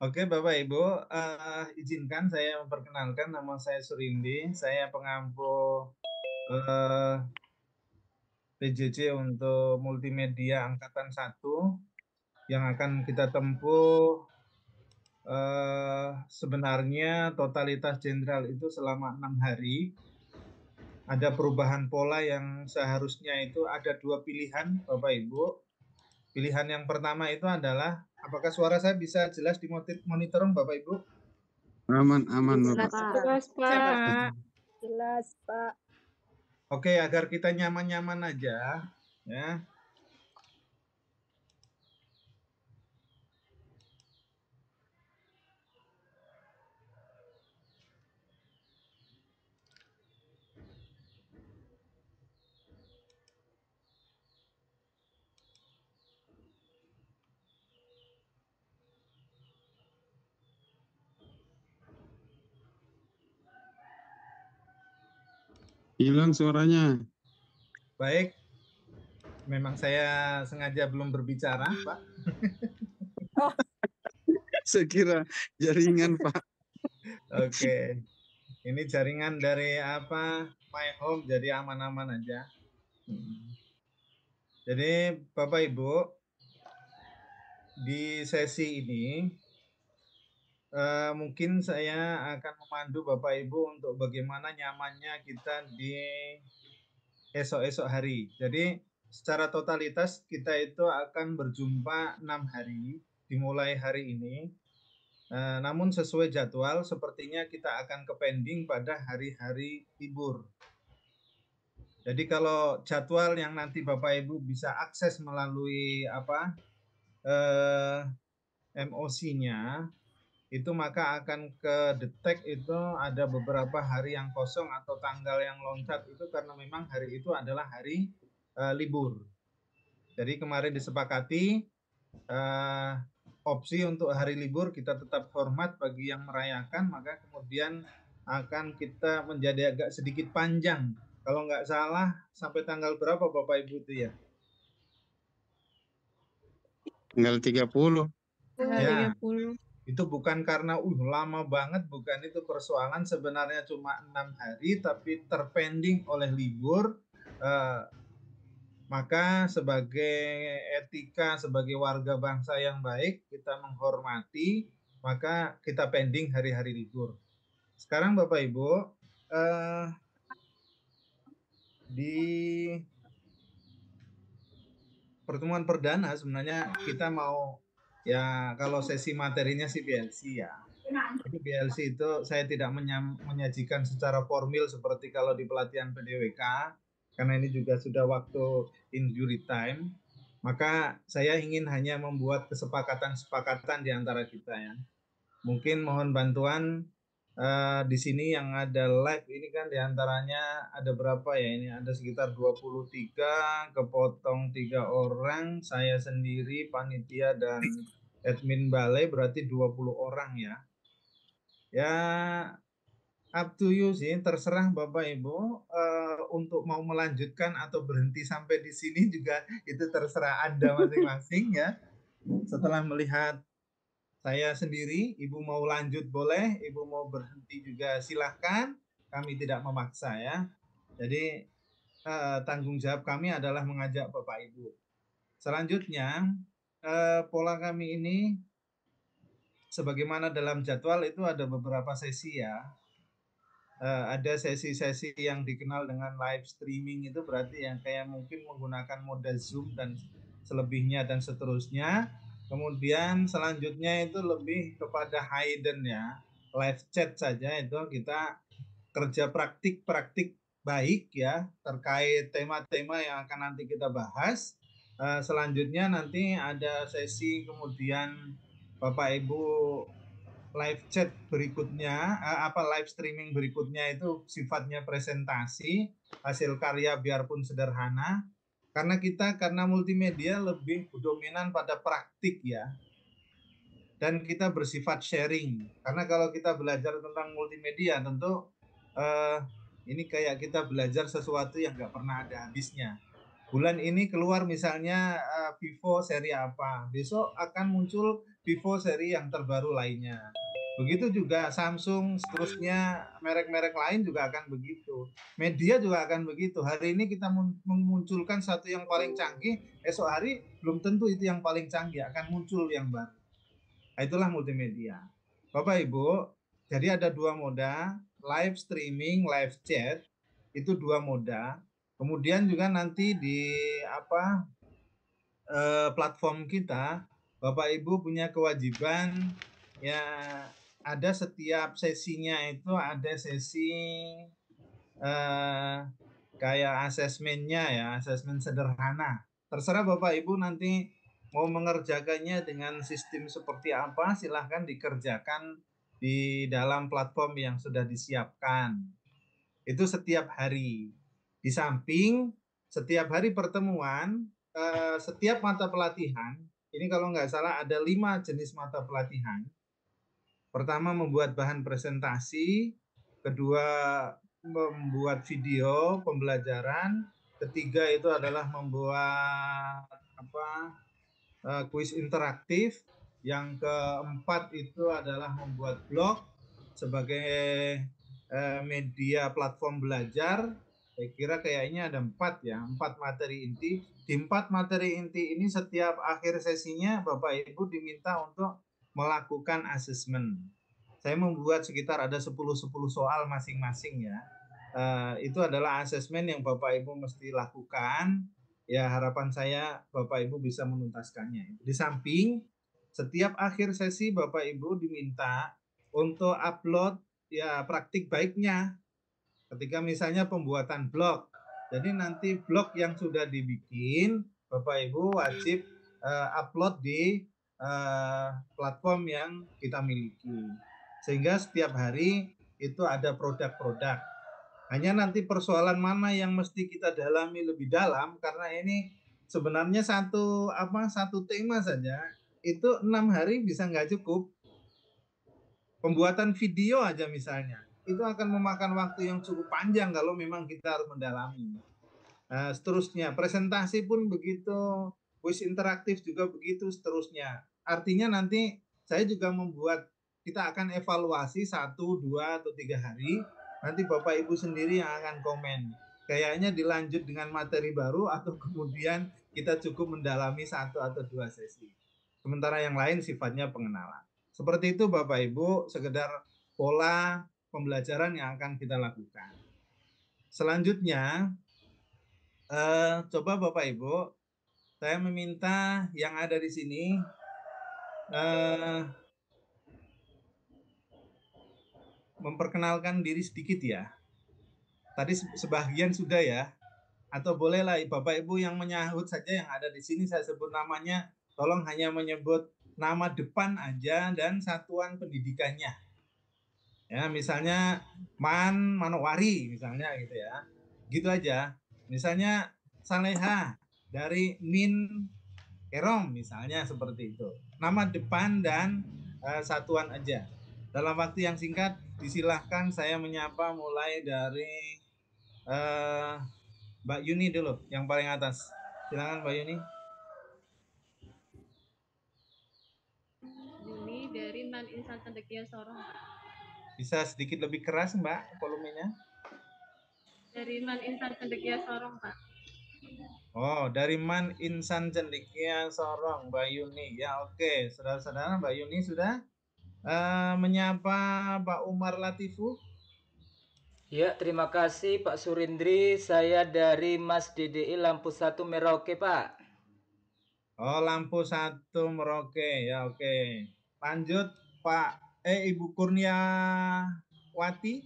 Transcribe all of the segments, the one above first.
Oke, Bapak Ibu, izinkan saya memperkenalkan nama saya Surindi. Saya pengampu eh, PJJ untuk multimedia angkatan 1 yang akan kita tempuh sebenarnya totalitas jenderal itu selama 6 hari. Ada perubahan pola yang seharusnya itu ada dua pilihan, Bapak Ibu. Pilihan yang pertama itu adalah, apakah suara saya bisa jelas di monitor, Bapak Ibu? Aman, aman, Jelas, Bapak. Pak. Jelas, Pak. Jelas, Pak. Oke, agar kita nyaman-nyaman aja, ya. Hilang suaranya. Baik, memang saya sengaja belum berbicara, Pak. Sekira jaringan, Pak. Oke, ini jaringan dari apa? My Home, jadi aman-aman aja. Jadi Bapak Ibu, di sesi ini mungkin saya akan memandu Bapak Ibu untuk bagaimana nyamannya kita di esok-esok hari. Jadi secara totalitas kita itu akan berjumpa 6 hari, dimulai hari ini. Namun sesuai jadwal sepertinya kita akan ke pending pada hari-hari libur. Jadi kalau jadwal yang nanti Bapak Ibu bisa akses melalui MOC-nya, itu maka akan ke detect itu ada beberapa hari yang kosong atau tanggal yang loncat itu karena memang hari itu adalah hari libur. Jadi kemarin disepakati opsi untuk hari libur kita tetap hormat bagi yang merayakan, maka kemudian akan kita menjadi agak sedikit panjang. Kalau nggak salah sampai tanggal berapa Bapak Ibu itu ya? Tanggal 30. Ya, 30. itu bukan karena lama banget, bukan itu persoalan, sebenarnya cuma 6 hari tapi terpending oleh libur. Maka sebagai etika, sebagai warga bangsa yang baik, kita menghormati, maka kita pending hari-hari libur. Sekarang Bapak Ibu, di pertemuan perdana sebenarnya kita mau, ya kalau sesi materinya sih BLC ya. Jadi BLC itu saya tidak menyajikan secara formil seperti kalau di pelatihan PDWK, karena ini juga sudah waktu injury time. Maka saya ingin hanya membuat kesepakatan-kesepakatan di antara kita ya. Mungkin mohon bantuan di sini yang ada live ini kan diantaranya ada berapa ya, ini ada sekitar 23, kepotong 3 orang, saya sendiri, panitia dan admin balai berarti 20 orang ya. Ya, up to you sih, terserah Bapak Ibu untuk mau melanjutkan atau berhenti sampai di sini juga itu terserah Anda masing-masing ya. Setelah melihat saya sendiri, Ibu mau lanjut boleh, Ibu mau berhenti juga silahkan, kami tidak memaksa ya. Jadi tanggung jawab kami adalah mengajak Bapak Ibu. Selanjutnya, pola kami ini sebagaimana dalam jadwal itu ada beberapa sesi ya. Ada sesi-sesi yang dikenal dengan live streaming, itu berarti yang kayak mungkin menggunakan moda Zoom dan selebihnya dan seterusnya. Kemudian selanjutnya itu lebih kepada hidden ya, live chat saja, itu kita kerja praktik baik ya terkait tema-tema yang akan nanti kita bahas. Selanjutnya nanti ada sesi kemudian Bapak Ibu live chat berikutnya, live streaming berikutnya itu sifatnya presentasi hasil karya biarpun sederhana, karena multimedia lebih dominan pada praktik ya, dan kita bersifat sharing. Karena kalau kita belajar tentang multimedia tentu ini kayak kita belajar sesuatu yang nggak pernah ada habisnya, bulan ini keluar misalnya Vivo seri apa, besok akan muncul Vivo seri yang terbaru lainnya. Begitu juga Samsung, seterusnya merek-merek lain juga akan begitu. Media juga akan begitu. Hari ini kita memunculkan satu yang paling canggih, esok hari belum tentu itu yang paling canggih, akan muncul yang baru. Nah, itulah multimedia. Bapak Ibu, jadi ada dua moda, live streaming, live chat, itu dua moda. Kemudian juga nanti di platform kita, Bapak Ibu punya kewajiban ya, ada setiap sesinya itu ada sesi kayak asesmennya ya, asesmen sederhana. Terserah Bapak Ibu nanti mau mengerjakannya dengan sistem seperti apa, silahkan dikerjakan di dalam platform yang sudah disiapkan. Itu setiap hari. Di samping setiap hari pertemuan, setiap mata pelatihan, ini kalau nggak salah ada 5 jenis mata pelatihan. Pertama membuat bahan presentasi, kedua membuat video pembelajaran, ketiga itu adalah membuat kuis interaktif, yang keempat itu adalah membuat blog sebagai media platform belajar. Saya kira kayaknya ada 4 ya, 4 materi inti. Di 4 materi inti ini setiap akhir sesinya Bapak Ibu diminta untuk melakukan asesmen. Saya membuat sekitar ada 10 soal masing-masing ya. Itu adalah asesmen yang Bapak Ibu mesti lakukan. Ya, harapan saya Bapak Ibu bisa menuntaskannya. Di samping setiap akhir sesi Bapak Ibu diminta untuk upload ya praktik baiknya. Ketika misalnya pembuatan blog. Jadi nanti blog yang sudah dibikin Bapak Ibu wajib upload di platform yang kita miliki. Sehingga setiap hari itu ada produk-produk. Hanya nanti persoalan mana yang mesti kita dalami lebih dalam, karena ini sebenarnya satu tema saja itu 6 hari bisa nggak cukup. Pembuatan video aja misalnya itu akan memakan waktu yang cukup panjang kalau memang kita harus mendalami. Seterusnya presentasi pun begitu, kuis interaktif juga begitu, seterusnya. Artinya nanti saya juga membuat, kita akan evaluasi 1, 2, atau 3 hari. Nanti Bapak Ibu sendiri yang akan komen. Kayaknya dilanjut dengan materi baru atau kemudian kita cukup mendalami 1 atau 2 sesi. Sementara yang lain sifatnya pengenalan. Seperti itu Bapak Ibu, sekedar pola pembelajaran yang akan kita lakukan. Selanjutnya, coba Bapak Ibu, saya meminta yang ada di sini memperkenalkan diri sedikit ya. Tadi sebagian sudah ya. Atau bolehlah Bapak Ibu yang menyahut saja yang ada di sini, saya sebut namanya, tolong hanya menyebut nama depan aja dan satuan pendidikannya. Ya, misalnya Manowari misalnya gitu ya. Gitu aja. Misalnya Saleha dari Min Kerom misalnya, seperti itu. Nama depan dan satuan aja. Dalam waktu yang singkat disilahkan saya menyapa mulai dari Mbak Yuni dulu yang paling atas. Silakan Mbak Yuni. Yuni dari Man Insan Cendekia Sorong, Pak. Bisa sedikit lebih keras Mbak volumenya? Dari Man Insan Cendekia Sorong, Pak. Oh, dari Man Insan Cendekia Sorong, Mbak Yuni. Ya, oke. Saudara-saudara, Mbak Yuni sudah menyapa Pak Umar Latifu. Ya, terima kasih Pak Surindri. Saya dari Mas DDI Lampu 1 Merauke, Pak. Oh, Lampu 1 Merauke. Ya, oke. Lanjut Pak Ibu Kurniawati.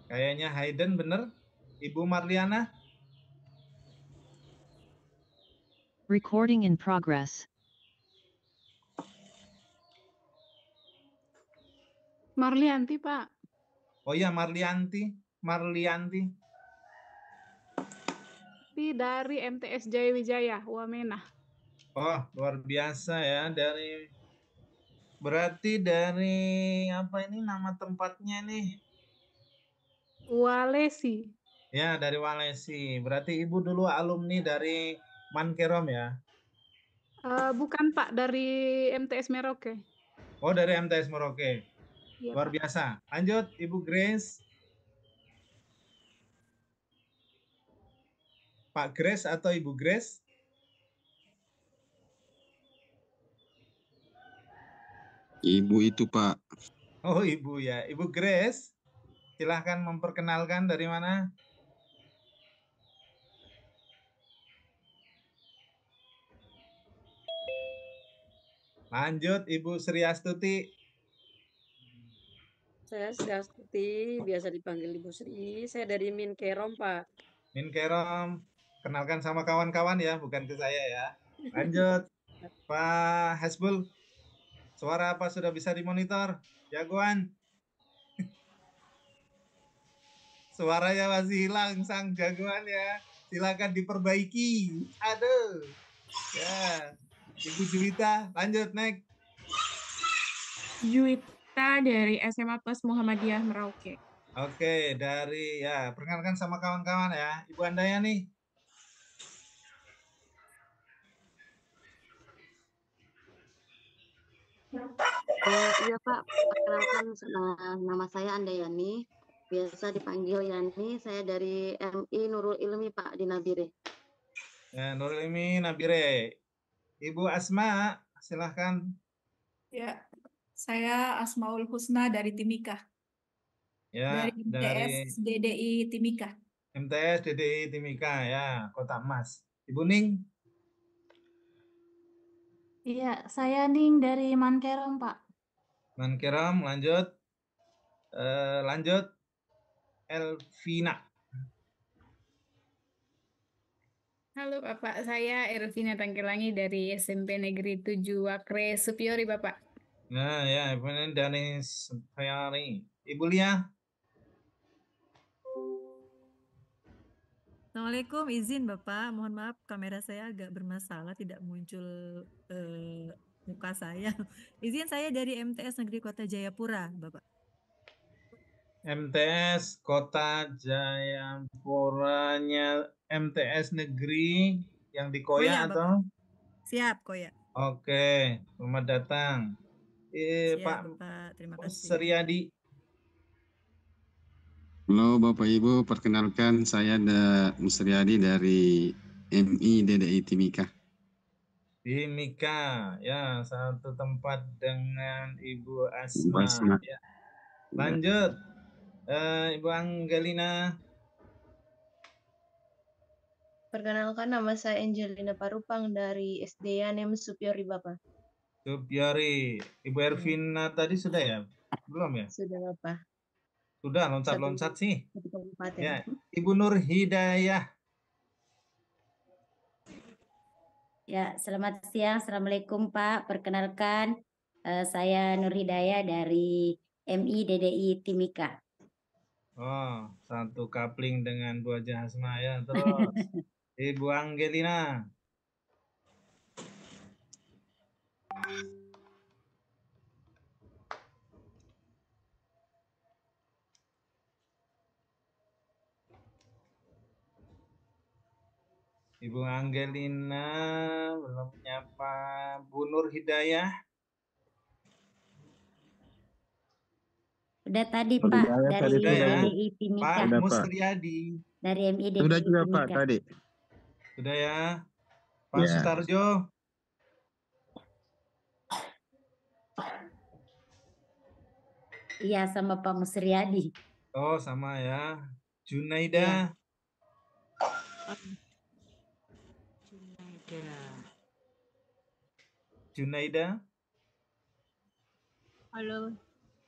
Kayaknya Hayden bener. Ibu Marliana. Recording in progress. Marlianti, Pak. Oh iya, Marlianti. Dari MTS Jaya Wijaya, Wamena. Oh, luar biasa ya. Berarti dari apa ini nama tempatnya nih? Walesi. Ya, dari Walesi. Berarti Ibu dulu alumni dari Mankerom ya? Bukan Pak, dari MTS Merauke. Oh, dari MTS Merauke. Iya Luar Pak. biasa. Lanjut, Ibu Grace. Pak Grace atau Ibu Grace? Ibu itu Pak. Oh, Ibu ya. Ibu Grace, silahkan memperkenalkan dari mana? Lanjut, Ibu Sri Astuti. Saya Sri Astuti, biasa dipanggil Ibu Sri. Saya dari Minkerom, Pak. Min Kerom, kenalkan sama kawan-kawan ya, bukan ke saya ya. Lanjut, Pak Hasbul. Suara apa sudah bisa dimonitor? Jagoan. Suaranya masih hilang sang jagoan ya. Silakan diperbaiki. Aduh. Ya. Ibu Juwita, lanjut next. Juwita dari SMA Plus Muhammadiyah Merauke. Oke, dari ya, perkenalkan sama kawan-kawan ya. Ibu Andayani. Iya Pak, perkenalkan nama saya Andayani, biasa dipanggil Yani. Saya dari MI Nurul Ilmi Pak di Nabire. Ya, Nurul Ilmi Nabire. Ibu Asma, silahkan. Ya, saya Asmaul Husna dari Timika, Ya, dari MTS dari DDI Timika. MTS DDI Timika ya, Kota Emas. Ibu Ning. Iya, saya Ning dari Mankerom, Pak. Mankeram, lanjut. Lanjut. Elvina. Halo Bapak, saya Ervina Tangkilangi dari SMP Negeri 7 Wakre Supiori Bapak. Nah ya, Ibu dari Sayari. Ibu Lia. Assalamualaikum, izin Bapak. Mohon maaf, kamera saya agak bermasalah, tidak muncul muka saya. Izin, saya dari MTS Negeri Kota Jayapura, Bapak. MTS Kota Jayapuranya MTS Negeri yang di Koya Koya, atau? Bapak. Siap, Koya. Oke, selamat datang. Siap, Pak Bapak. Terima kasih. Seriadi. Halo Bapak Ibu, perkenalkan saya Musriadi dari MI DDI Timika. Timika, ya satu tempat dengan Ibu Asma. Ya. Lanjut, Ibu Angelina. Perkenalkan, nama saya Angelina Parupang dari SD Yanem Supiori Bapak. Supiori. Ibu Ervina tadi sudah ya? Belum ya? Sudah Bapak. Sudah, loncat-loncat sih. Satu kabupaten. Ya, Ibu Nur Hidayah. Ya, selamat siang. Assalamualaikum Pak. Perkenalkan, saya Nur Hidayah dari MI DDI Timika. Oh, satu kapling dengan Bu Haja Hasma ya. Terus Ibu Angelina. Ibu Angelina belum nyapa. Bu Nur Hidayah. Udah tadi Pak, dari DDI Timika. Pak Musriadi. Dari MI DDI Sudah juga Timika. Pak tadi. Sudah ya. Pak Sutarjo. Iya, sama Pak Musriadi. Oh, sama ya. Junaida. Junaida. Halo,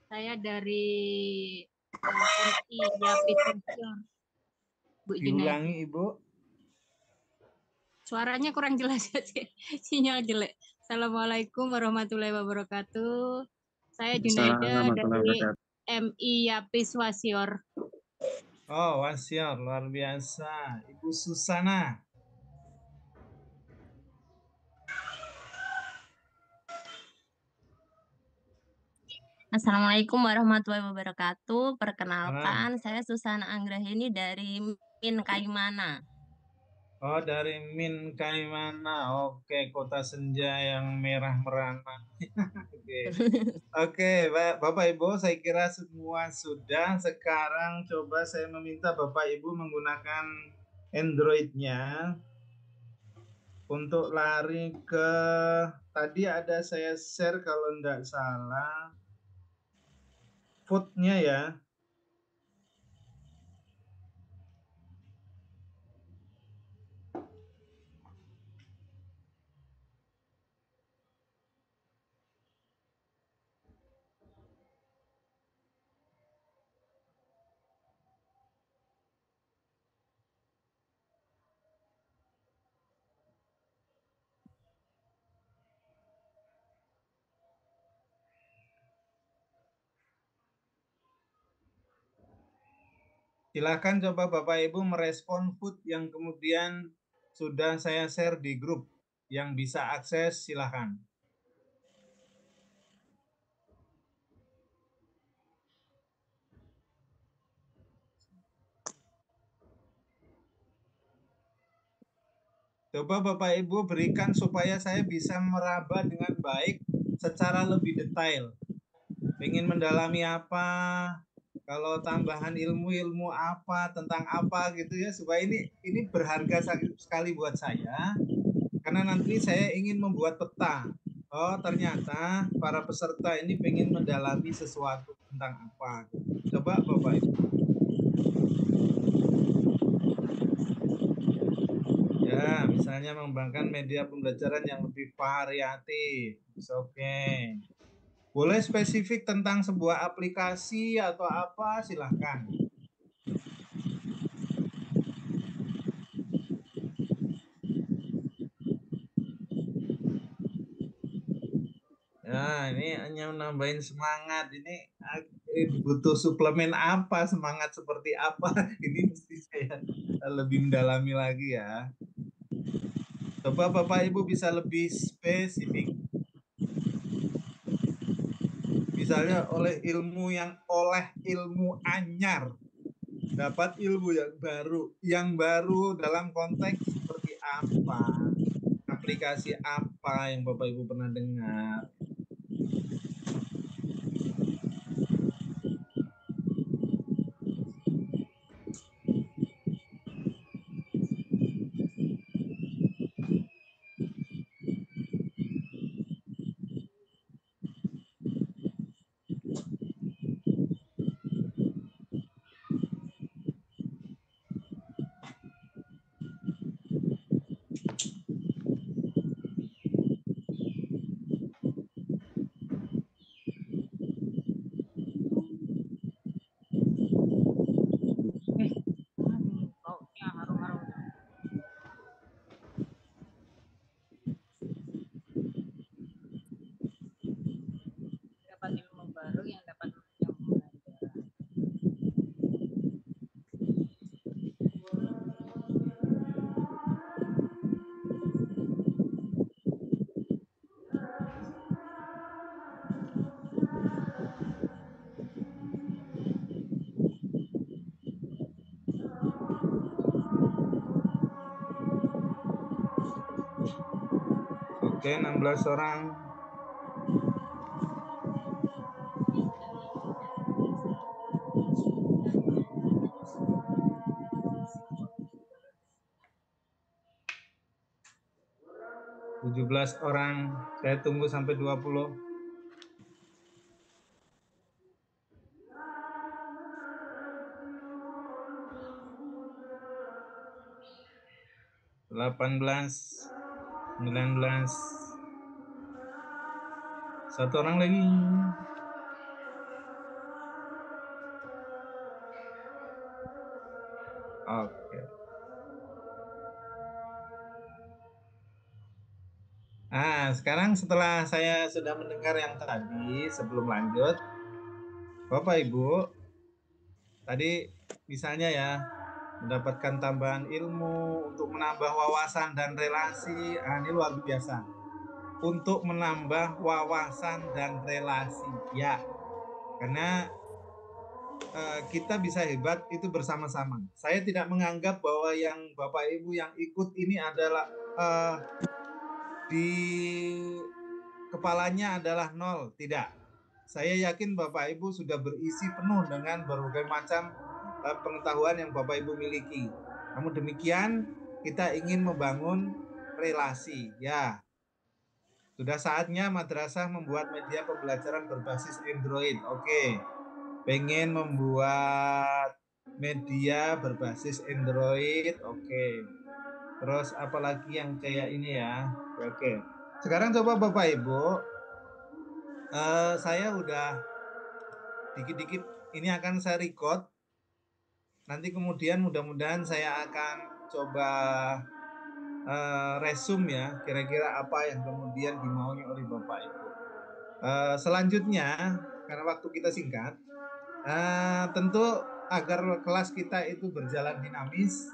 saya dari MI Yapit Sensor. Bu Junaida. Diulangi Ibu. Suaranya kurang jelas ya, sinyal jelek. Assalamualaikum warahmatullahi wabarakatuh. Saya Junaida dari MI Yapis Wasior. Oh, Wasior, luar biasa. Ibu Susana. Assalamualaikum warahmatullahi wabarakatuh. Perkenalkan, saya Susana Anggrahini dari Min Kaimana. Oh, dari Min Kaimana. Oke, kota senja yang merah merana. Oke. Oke, Bapak Ibu, saya kira semua sudah. Sekarang coba saya meminta Bapak Ibu menggunakan Android-nya untuk lari ke, tadi ada saya share kalau tidak salah, food-nya ya. Silakan coba Bapak Ibu merespon food yang kemudian sudah saya share di grup. Yang bisa akses silakan. Coba Bapak Ibu berikan supaya saya bisa meraba dengan baik secara lebih detail. Pengen mendalami apa, kalau tambahan ilmu apa, tentang apa gitu ya, supaya ini berharga sekali buat saya, karena nanti saya ingin membuat peta. Oh, ternyata para peserta ini pengen mendalami sesuatu tentang apa. Coba Bapak Ibu. Ya, misalnya mengembangkan media pembelajaran yang lebih variatif. Oke. Boleh spesifik tentang sebuah aplikasi atau apa, silahkan. Nah, ini hanya nambahin semangat. Ini butuh suplemen apa, semangat seperti apa? Ini mesti saya lebih mendalami lagi ya. Coba Bapak Ibu bisa lebih spesifik. Misalnya oleh ilmu anyar, dapat ilmu yang baru dalam konteks seperti apa, aplikasi apa yang Bapak Ibu pernah dengar. Dapat ilmu baru yang dapat Oke, 16 orang. Orang, saya tunggu sampai 20. Delapan belas, 19, satu orang lagi. Oke. Sekarang setelah saya sudah mendengar yang tadi, sebelum lanjut, Bapak Ibu, tadi misalnya ya, mendapatkan tambahan ilmu untuk menambah wawasan dan relasi, ini luar biasa. Untuk menambah wawasan dan relasi, ya, Karena kita bisa hebat itu bersama-sama. Saya tidak menganggap bahwa yang Bapak Ibu yang ikut ini adalah di kepalanya adalah 0, tidak. Saya yakin Bapak Ibu sudah berisi penuh dengan berbagai macam pengetahuan yang Bapak Ibu miliki. Namun demikian, kita ingin membangun relasi, ya. Sudah saatnya madrasah membuat media pembelajaran berbasis Android. Oke. Pengen membuat media berbasis Android. Oke. Terus apalagi yang kayak ini ya. Oke. Sekarang coba Bapak Ibu, saya udah dikit-dikit ini akan saya record. Nanti kemudian mudah-mudahan saya akan coba resume ya, kira-kira apa yang kemudian dimaunya oleh Bapak Ibu. Selanjutnya, karena waktu kita singkat, tentu agar kelas kita itu berjalan dinamis,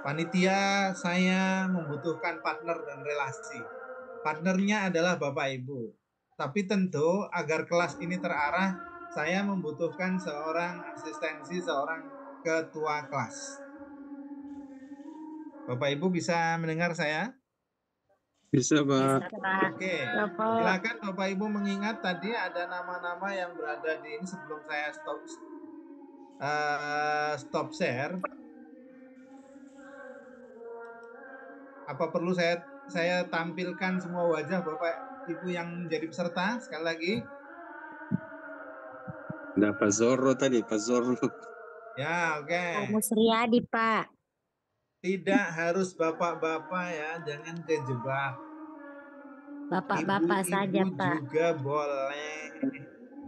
panitia saya membutuhkan partner dan relasi. Partnernya adalah Bapak Ibu. Tapi tentu agar kelas ini terarah, saya membutuhkan seorang asistensi, seorang ketua kelas. Bapak Ibu bisa mendengar saya? Bisa, Pak. Oke, silakan Bapak Ibu mengingat tadi ada nama-nama yang berada di ini sebelum saya stop share. Apa perlu saya tampilkan semua wajah Bapak Ibu yang menjadi peserta sekali lagi? Ada Pak Zorro tadi, Pak Zorro. Ya, oke. Pak Musriyadi, Pak. Tidak harus bapak-bapak ya, jangan kejebak. Bapak-bapak saja, Pak. Juga boleh.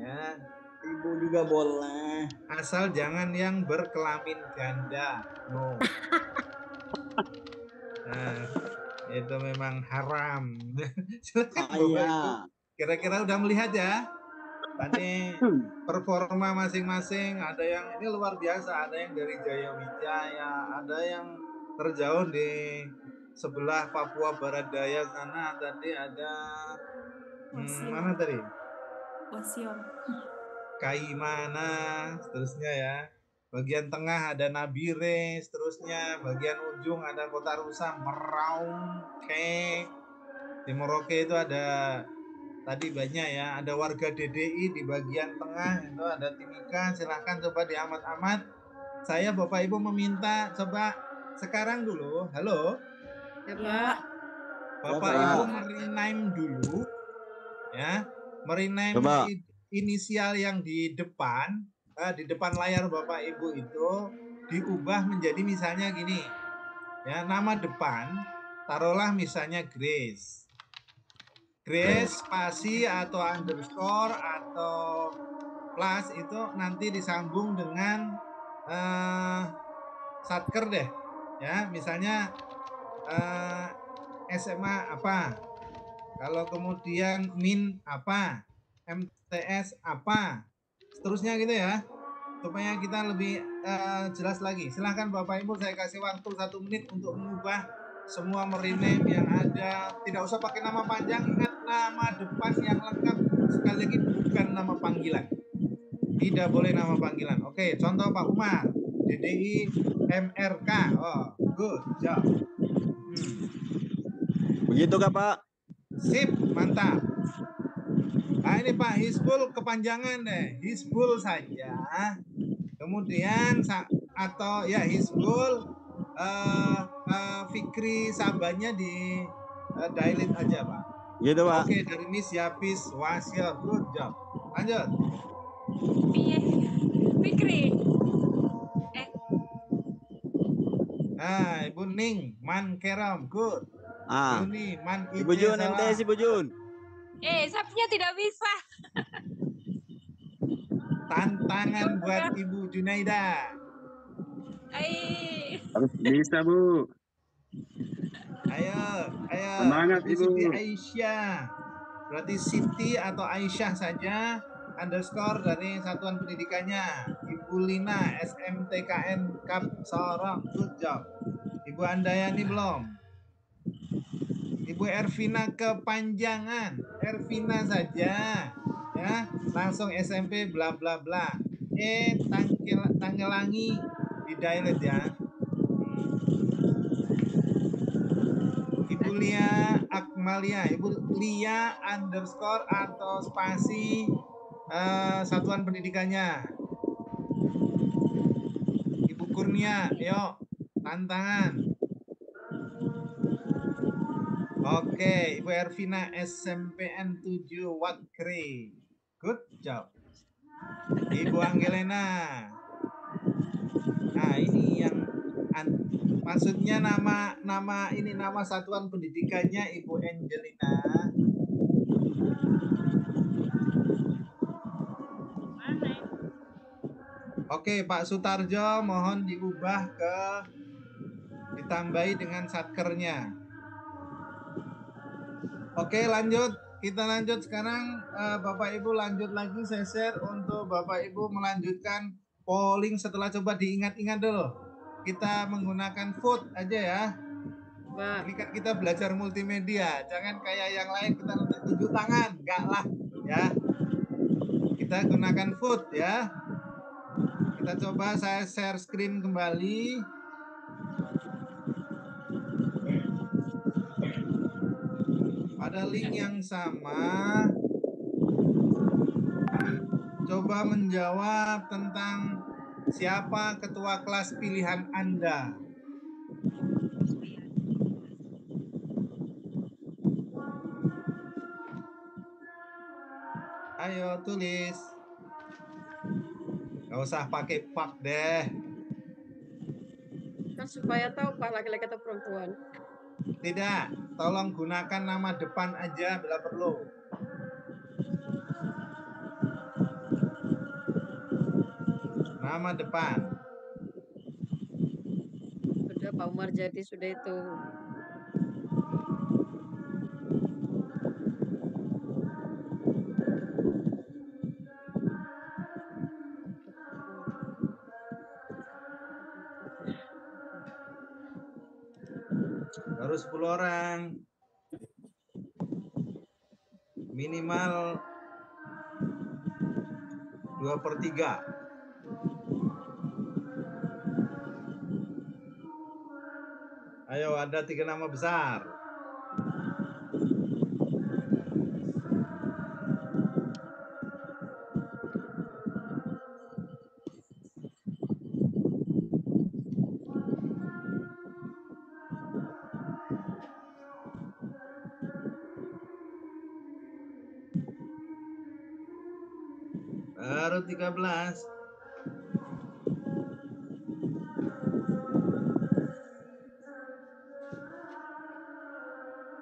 Ya, ibu juga boleh. Asal jangan yang berkelamin ganda. No. Nah, itu memang haram. Silakan Bapak Ibu. Kira-kira udah melihat ya? Tadi performa masing-masing, ada yang ini luar biasa, ada yang dari Jayawijaya, ada yang terjauh di sebelah Papua Barat Daya sana, tadi ada mana tadi? Wasior. Kaimana, seterusnya ya. Bagian tengah ada Nabire, seterusnya. Bagian ujung ada Kota Rusa, Merauke. Di Merauke itu ada tadi banyak ya. Ada warga DDI di bagian tengah itu ada Timika. Silahkan coba diamat-amat. Saya Bapak Ibu meminta coba sekarang dulu. Halo. Ya, Pak. Bapak Ibu merename dulu. Ya. Merename inisial yang di depan layar Bapak Ibu itu diubah menjadi misalnya gini. Ya, nama depan taruhlah misalnya Grace. Grace spasi atau underscore atau plus itu nanti disambung dengan satker deh. Ya, misalnya SMA apa. Kalau kemudian min apa, MTS apa, seterusnya gitu ya, supaya kita lebih jelas lagi. Silahkan Bapak Ibu, saya kasih waktu 1 menit untuk mengubah semua merename yang ada. Tidak usah pakai nama panjang, ingat nama depan yang lengkap. Sekali lagi bukan nama panggilan. Tidak boleh nama panggilan. Oke, contoh Pak Umar, DDI MRK. Oh, good job. Begitu kah Pak? Sip, mantap. Nah ini Pak, Hizbul kepanjangan deh, Hizbul saja. Kemudian atau ya Hizbul Fikri Sabanya di delete aja Pak. Gitu Pak. Oke, dari Miss Yapis Wasior, good job. Lanjut. Fikri. Nah, Ibu Ning, Man Keram, good. Yuni, Man Ibu Jun, MTS Ibu Jun. Sabnya tidak bisa. Tantangan buat Ibu Junaida. Harus bisa, Bu. Ayo. Semangat, Ibu. Siti Aisyah. Berarti Siti atau Aisyah saja, underscore dari satuan pendidikannya. Ibu Lina, SMTKN Kap Sorong, good job. Ibu Andayani belum. Ibu Ervina kepanjangan, Ervina saja. Ya, langsung SMP bla bla bla. Tanggelangi di dialect ya. Ibu Lia Akmalia, Ibu Lia underscore atau spasi satuan pendidikannya. Ibu Kurnia, yuk tantangan. Oke, Ibu Ervina SMPN 7 Wakre. Good job. Ibu Angelina. Nah, ini yang maksudnya nama satuan pendidikannya Ibu Angelina. Oke, Pak Sutarjo mohon diubah ditambahi dengan satkernya. Oke, lanjut. Kita lanjut sekarang, Bapak Ibu lanjut lagi, saya share untuk Bapak Ibu melanjutkan polling. Setelah coba diingat-ingat dulu. Kita menggunakan vote aja ya. Ini kan kita belajar multimedia, jangan kayak yang lain kita tunjuk tangan, enggak lah ya. Kita gunakan vote ya. Kita coba saya share screen kembali. Pada link yang sama, coba menjawab tentang siapa ketua kelas pilihan Anda. Ayo tulis. Gak usah pakai pak deh. Kan supaya tahu Pak laki-laki atau perempuan. Tidak, tolong gunakan nama depan aja bila perlu. Nama depan. Sudah Pak Umar jadi sudah itu. Baru 10 orang. Minimal 2/3. Ayo, ada 3 nama besar. Baru 13.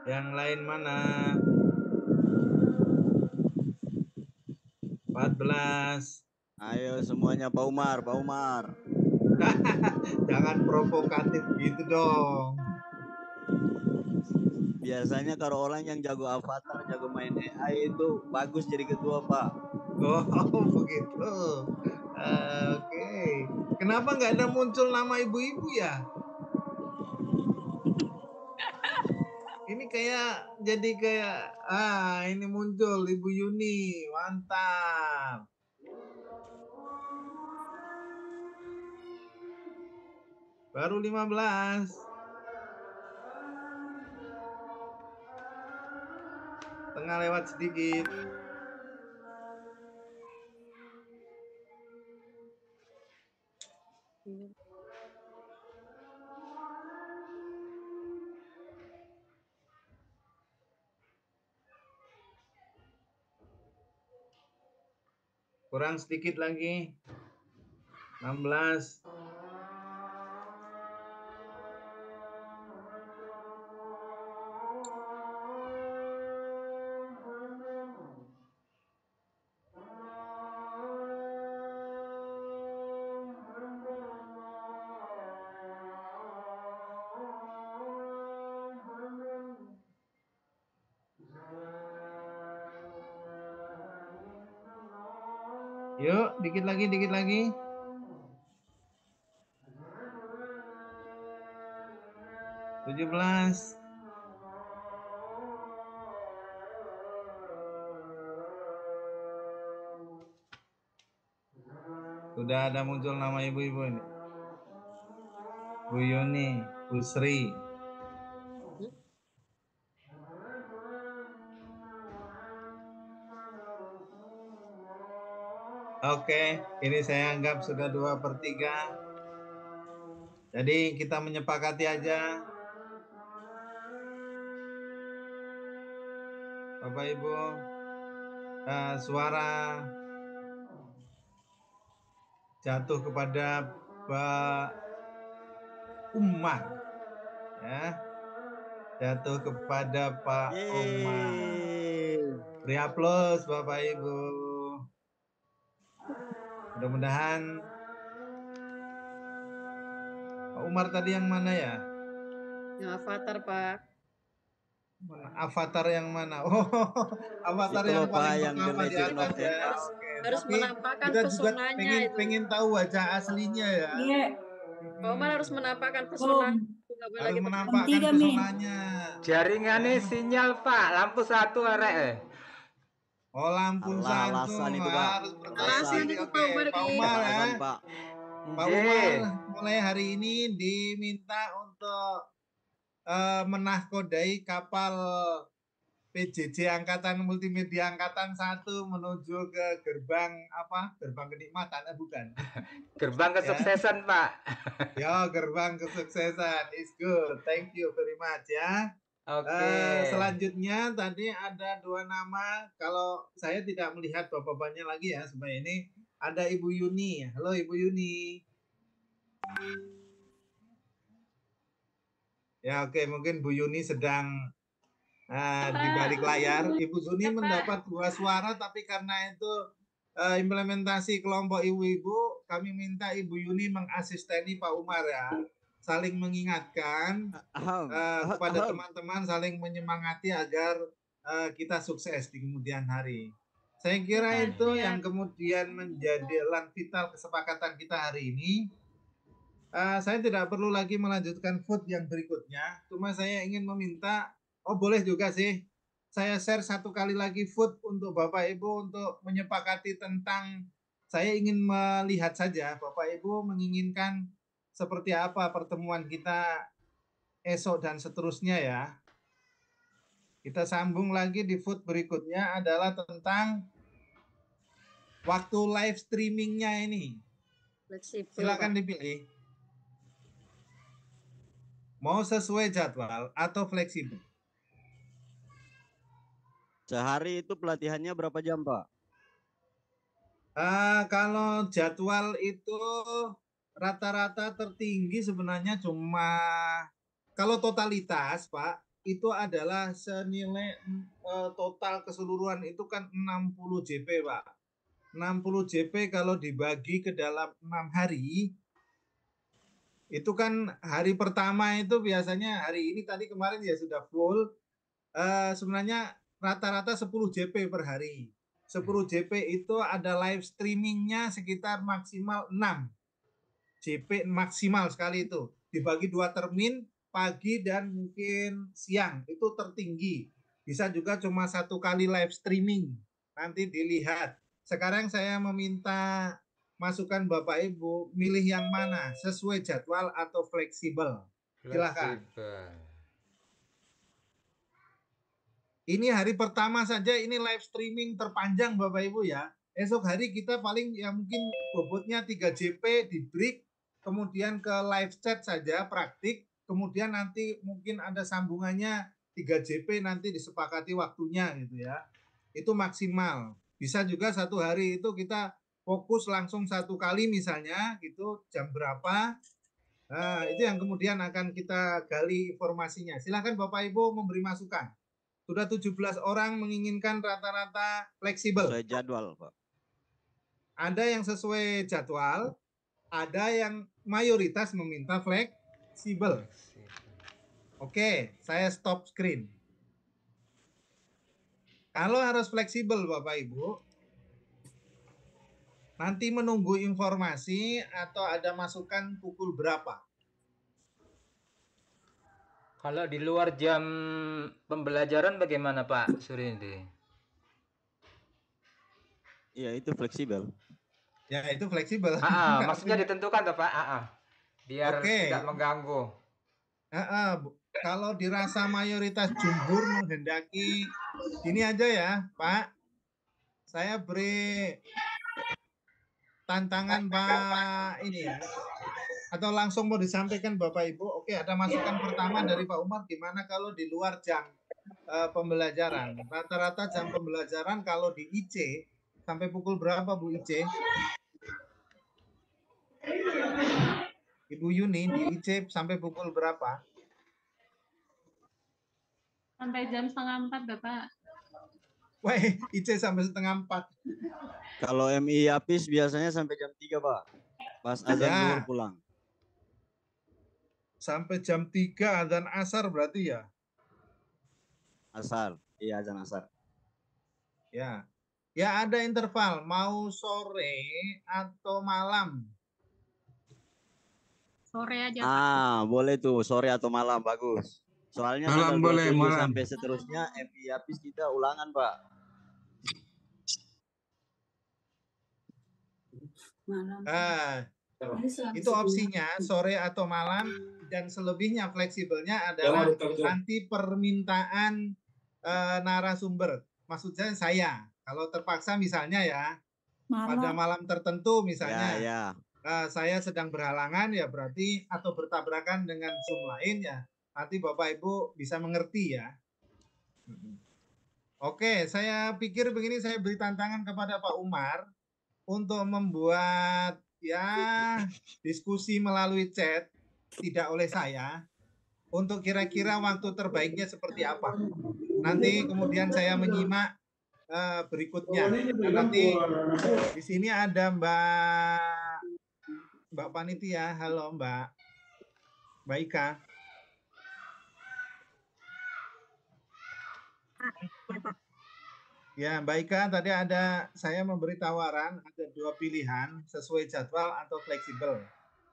Yang lain mana? 14. Ayo semuanya Pak Umar, Pak Umar. Jangan provokatif gitu dong. Biasanya kalau orang yang jago avatar, jago main AI itu bagus jadi ketua, Pak. Oh, begitu. Oke. Kenapa nggak ada muncul nama ibu-ibu ya? Ini jadi kayak ini muncul Ibu Yuni, mantap. Baru 15. Tengah lewat sedikit. Kurang sedikit lagi. 16. Yuk, dikit lagi, dikit lagi. 17. Sudah ada muncul nama ibu-ibu ini. Bu Yuni, Bu Sri. Oke, ini saya anggap sudah 2/3. Jadi kita menyepakati aja. Bapak Ibu, suara jatuh kepada Pak Umar, ya, jatuh kepada Pak Umar. Beri aplaus Bapak Ibu. Mudah-mudahan Pak Umar tadi yang mana ya? Yang avatar, Pak. Avatar yang mana? Oh, avatar Itu yang loh, paling Pak, yang The pertama di Legend of atas ya. Zelda. Oke. Harus Tapi menampakkan kita juga pesonanya itu. pengen tahu wajah aslinya ya. Iya. Pak Umar harus menampakkan Belum. pesona. Nggak boleh Harus lagi menampakkan kami. pesonanya. Jaringannya sinyal Pak, lampu 1 arek. Oh, lampu Alah, satu alasan itu, Pak. harus perbaiki. Alasan itu, Pak Oke, Umar Pak ini. Umar ya. Alasan, Pak. Pak Umar mulai hari ini diminta untuk menahkodai kapal PJJ Angkatan Multimedia Angkatan 1 menuju ke gerbang apa? Gerbang kenikmatan, bukan? Gerbang kesuksesan, Pak. Ya, gerbang kesuksesan. Is good. Thank you very much ya. Oke. Selanjutnya tadi ada 2 nama. Kalau saya tidak melihat bapak-bapaknya lagi ya, supaya ini ada Ibu Yuni. Halo Ibu Yuni. Ya, oke, mungkin Bu Yuni sedang di balik layar. Ibu Yuni mendapat 2 suara, tapi karena itu implementasi kelompok ibu-ibu, kami minta Ibu Yuni mengasisteni Pak Umar ya. Saling mengingatkan kepada teman-teman, saling menyemangati agar kita sukses di kemudian hari. Saya kira itu yang kemudian menjadi elan vital kesepakatan kita hari ini. Saya tidak perlu lagi melanjutkan vote yang berikutnya, cuma saya ingin meminta, boleh juga sih, saya share 1 kali lagi vote untuk Bapak Ibu untuk menyepakati tentang, saya ingin melihat saja Bapak Ibu menginginkan seperti apa pertemuan kita esok dan seterusnya ya. Kita sambung lagi di vote berikutnya adalah tentang waktu live streamingnya ini. Silakan dipilih. Mau sesuai jadwal atau fleksibel? Sehari itu pelatihannya berapa jam, Pak? Kalau jadwal itu rata-rata tertinggi sebenarnya cuma, kalau totalitas Pak, itu adalah senilai total keseluruhan itu kan 60 JP Pak. 60 JP kalau dibagi ke dalam 6 hari, itu kan hari pertama itu biasanya hari ini tadi kemarin ya sudah full. Sebenarnya rata-rata 10 JP per hari. 10 JP itu ada live streamingnya sekitar maksimal 6 JP maksimal sekali itu. Dibagi 2 termin, pagi dan mungkin siang, itu tertinggi. Bisa juga cuma 1 kali live streaming. Nanti dilihat. Sekarang saya meminta masukan Bapak Ibu, milih yang mana, sesuai jadwal atau fleksibel. Silakan. Ini hari pertama saja, ini live streaming terpanjang Bapak Ibu ya. Esok hari kita paling ya mungkin bobotnya 3 JP di break, kemudian ke live chat saja praktik, kemudian nanti mungkin ada sambungannya 3 JP nanti disepakati waktunya gitu ya. Itu maksimal. Bisa juga 1 hari itu kita fokus langsung 1 kali misalnya gitu, jam berapa. Nah, itu yang kemudian akan kita gali informasinya. Silakan Bapak Ibu memberi masukan. Sudah 17 orang menginginkan rata-rata fleksibel. Sesuai jadwal, Pak. Ada yang sesuai jadwal, ada yang mayoritas meminta fleksibel. Oke, saya stop screen. Kalau harus fleksibel Bapak Ibu, nanti menunggu informasi atau ada masukan pukul berapa? Kalau di luar jam pembelajaran bagaimana Pak Surindi? Iya, itu fleksibel. Ya itu fleksibel. Maksudnya ditentukan toh Pak. Biar Oke. tidak mengganggu. Kalau dirasa mayoritas jumhur menghendaki gini aja ya Pak, saya beri tantangan Pak ini ya, atau langsung mau disampaikan Bapak Ibu. Oke, ada masukan pertama dari Pak Umar, gimana kalau di luar jam pembelajaran? Rata-rata jam pembelajaran kalau di IC sampai pukul berapa Bu IC? Ibu Yuni, di IC sampai pukul berapa? Sampai jam 3:30 Bapak. Wah, IC sampai 3:30. Kalau MI Yapis biasanya sampai jam 3 Pak. Pas azan zuhur pulang. Sampai jam 3 azan asar berarti ya? Asar, iya azan asar. Ya. Ya ada interval, mau sore atau malam? Sore aja Pak. Boleh tuh, sore atau malam, bagus. Soalnya malam boleh, malam. sampai seterusnya MI Yapis kita ulangan Pak. Itu opsinya sore atau malam, dan selebihnya fleksibelnya adalah nanti permintaan narasumber. Maksudnya saya, kalau terpaksa misalnya ya pada malam tertentu misalnya saya sedang berhalangan ya berarti, atau bertabrakan dengan Zoom lain ya, nanti Bapak Ibu bisa mengerti ya. Oke, saya pikir begini, saya beri tantangan kepada Pak Umar untuk membuat ya diskusi melalui chat, tidak oleh saya, untuk kira-kira waktu terbaiknya seperti apa. Nanti kemudian saya menyimak berikutnya. Nah, nanti di sini ada Mbak Panitia. Halo Mbak Ika. Ya, Mbak Ika, tadi saya memberi tawaran, ada 2 pilihan, sesuai jadwal atau fleksibel.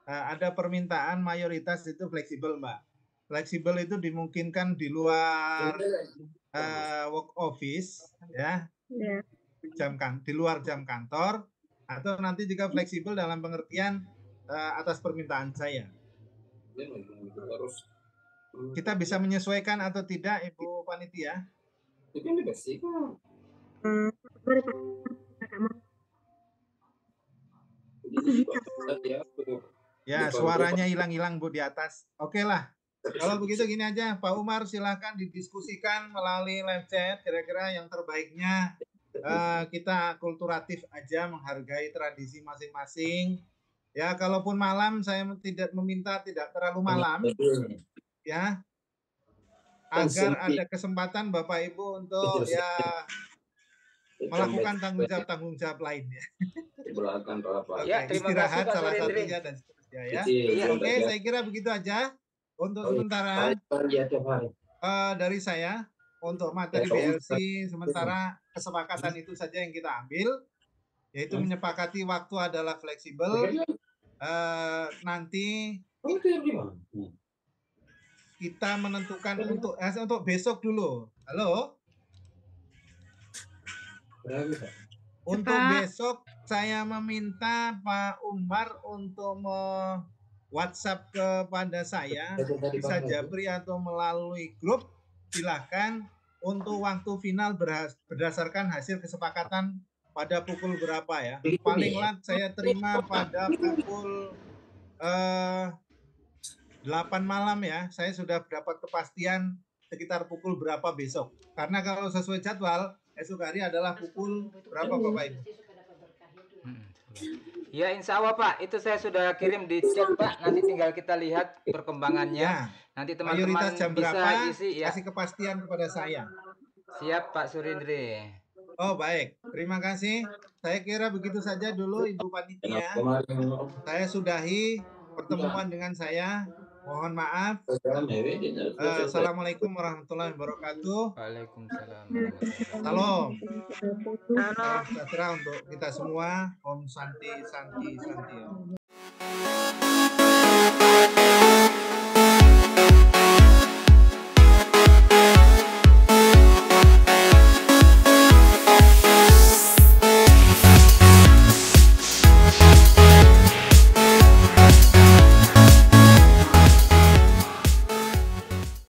Ada permintaan mayoritas itu fleksibel, Mbak. Fleksibel itu dimungkinkan di luar work office, ya, di luar jam kantor, atau nanti juga fleksibel dalam pengertian atas permintaan saya. Kita bisa menyesuaikan atau tidak, Ibu Panitia? Ya, suaranya hilang-hilang Bu di atas. Oke lah. Kalau begitu gini aja, Pak Umar silakan didiskusikan melalui live chat. Kira-kira yang terbaiknya kita kulturatif aja, menghargai tradisi masing-masing. Ya, kalaupun malam saya tidak meminta tidak terlalu malam, ya, agar ada kesempatan Bapak Ibu untuk ya melakukan tanggung jawab lainnya. Istirahat salah satunya dan seterusnya ya. Oke, saya kira begitu aja untuk sementara dari saya untuk materi BLC. Sementara kesepakatan itu saja yang kita ambil, yaitu menyepakati waktu adalah fleksibel. Nanti kita menentukan untuk besok dulu. Halo. Untuk besok saya meminta Pak Umar untuk WhatsApp kepada saya, bisa Japri atau melalui grup, silahkan untuk waktu final berdasarkan hasil kesepakatan pada pukul berapa ya. Paling lambat saya terima pada pukul 8 malam ya. Saya sudah dapat kepastian sekitar pukul berapa besok. Karena kalau sesuai jadwal, esok hari adalah pukul berapa Bapak Ibu? Ya insya Allah Pak, itu saya sudah kirim di chat Pak. Nanti tinggal kita lihat perkembangannya. Ya, nanti teman-teman jam bisa berapa, isi ya. Kasih kepastian kepada saya. Siap Pak Surindri. Oh baik, terima kasih. Saya kira begitu saja dulu Ibu Panitia. Saya sudahi pertemuan dengan saya. Mohon maaf. Assalamualaikum warahmatullahi wabarakatuh. Waalaikumsalam. Salam. Salam sejahtera untuk kita semua. Om Santi Santi Santi.